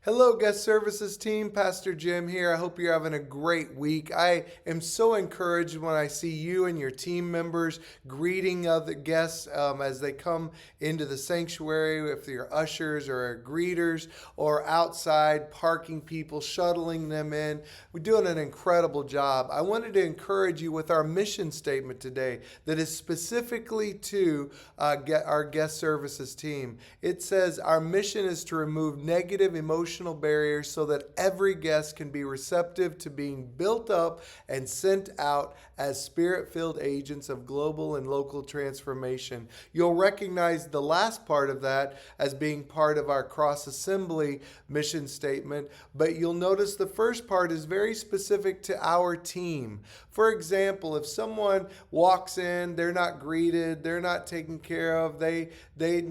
Hello, guest services team. Pastor Jim here. I hope you're having a great week. I am so encouraged when I see you and your team members greeting other guests as they come into the sanctuary, if you're ushers or greeters or outside parking people, shuttling them in. We're doing an incredible job. I wanted to encourage you with our mission statement today that is specifically to our guest services team. It says, our mission is to remove negative emotional barriers so that every guest can be receptive to being built up and sent out as spirit-filled agents of global and local transformation. You'll recognize the last part of that as being part of our Cross Assembly mission statement, but you'll notice the first part is very specific to our team. For example, if someone walks in, they're not greeted, they're not taken care of, they don't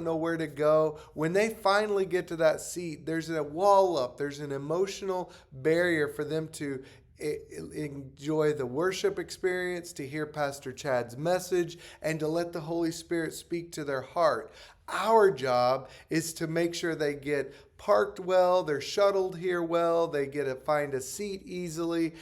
know where to go. When they finally get to that seat, there's a wall up, there's an emotional barrier for them to enjoy the worship experience, to hear Pastor Chad's message, and to let the Holy Spirit speak to their heart. Our job is to make sure they get parked well, they're shuttled here well, they get to find a seat easily,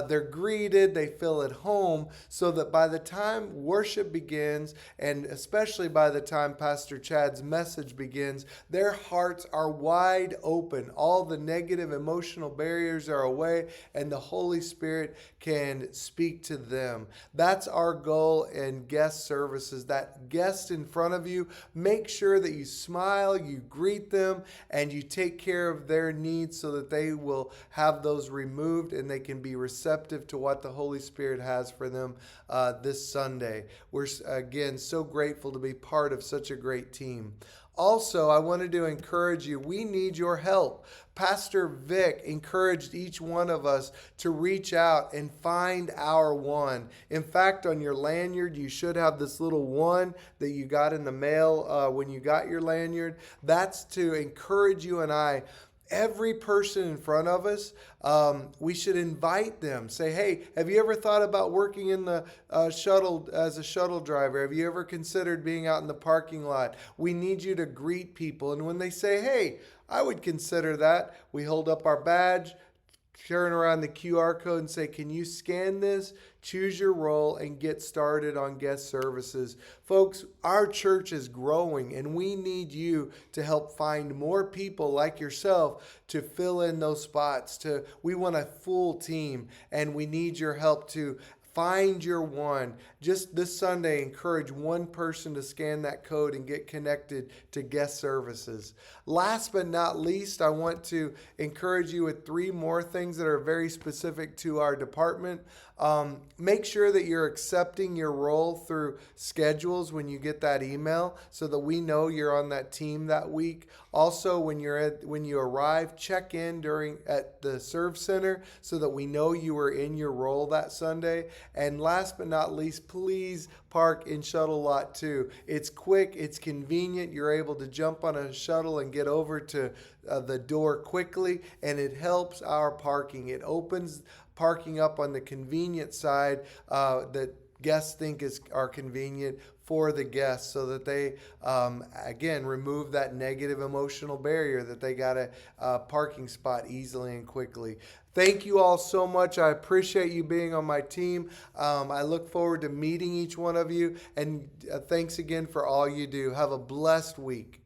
they're greeted, they feel at home, so that by the time worship begins, and especially by the time Pastor Chad's message begins, their hearts are wide open. All the negative emotional barriers are away, and the Holy Spirit can speak to them. That's our goal in guest services. That guest in front of you, make sure that you smile, you greet them, and you take care of their needs so that they will have those removed and they can be receptive to what the Holy Spirit has for them this Sunday. We're, again, so grateful to be part of such a great team. Also, I wanted to encourage you, we need your help. Pastor Vic encouraged each one of us to reach out and find our one. In fact, on your lanyard, you should have this little one that you got in the mail when you got your lanyard. That's to encourage you and I. Every person in front of us, we should invite them. Say, hey, have you ever thought about working in the shuttle as a shuttle driver? Have you ever considered being out in the parking lot? We need you to greet people. And when they say, hey, I would consider that, we hold up our badge, turn around the QR code and say, can you scan this, choose your role, and get started on guest services. Folks, our church is growing, and we need you to help find more people like yourself to fill in those spots. We want a full team, and we need your help to find your one. Just this Sunday, encourage one person to scan that code and get connected to guest services. Last but not least, I want to encourage you with 3 more things that are very specific to our department. Make sure that you're accepting your role through schedules when you get that email so that we know you're on that team that week. Also, when you arrive, check in at the Serve Center so that we know you were in your role that Sunday. And last but not least, please park in Shuttle Lot 2. It's quick, it's convenient. You're able to jump on a shuttle and get over to the door quickly, and it helps our parking. It opens parking up on the convenient side that guests think are convenient for the guests so that they, again, remove that negative emotional barrier that they got a parking spot easily and quickly. Thank you all so much. I appreciate you being on my team. I look forward to meeting each one of you, and thanks again for all you do. Have a blessed week.